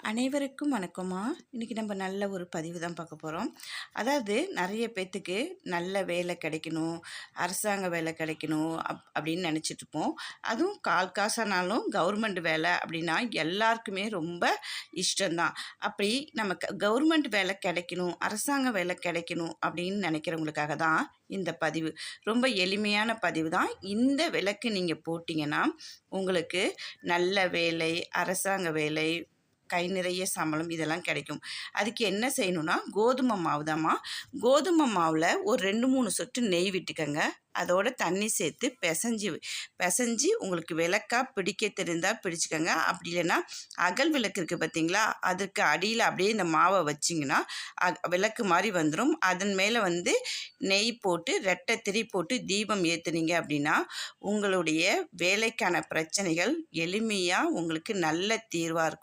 அனைவருக்கும் வணக்கம்மா. இன்றைக்கி நம்ம நல்ல ஒரு பதிவு தான் பார்க்க போகிறோம். அதாவது நிறைய பேர்த்துக்கு நல்ல வேலை கிடைக்கணும், அரசாங்க வேலை கிடைக்கணும் அப்படின்னு நினச்சிட்ருப்போம். அதுவும் கால் காசானாலும் கவர்மெண்ட் வேலை அப்படின்னா எல்லாருக்குமே ரொம்ப இஷ்டம்தான். அப்படி நம்ம கவர்மெண்ட் வேலை கிடைக்கணும், அரசாங்க வேலை கிடைக்கணும் அப்படின்னு நினைக்கிறவங்களுக்காக தான் இந்த பதிவு. ரொம்ப எளிமையான பதிவு தான். இந்த விளக்கு நீங்கள் போட்டிங்கன்னா உங்களுக்கு நல்ல வேலை, அரசாங்க வேலை, கை நிறைய சம்பளம் இதெல்லாம் கிடைக்கும். அதுக்கு என்ன செய்யணும்னா, கோதுமை மாவு தாம்மா. கோதுமை மாவில் ஒரு 2-3 சொட்டு நெய் விட்டுக்கங்க. அதோட தண்ணி சேர்த்து பிசைஞ்சு உங்களுக்கு விளக்கா பிடிக்க தெரிந்தால் பிடிச்சிக்கங்க. அப்படி இல்லைன்னா அகல் விளக்கு இருக்குது பார்த்தீங்களா, அதுக்கு அடியில் அப்படியே இந்த மாவை வச்சிங்கன்னா விளக்கு மாதிரி வந்துடும். அதன் மேலே நெய் போட்டு ரெட்டை திரி போட்டு தீபம் ஏற்றுனீங்க அப்படின்னா உங்களுடைய வேலைக்கான பிரச்சனைகள் எளிமையாக உங்களுக்கு நல்ல தீர்வாக இருக்கும்.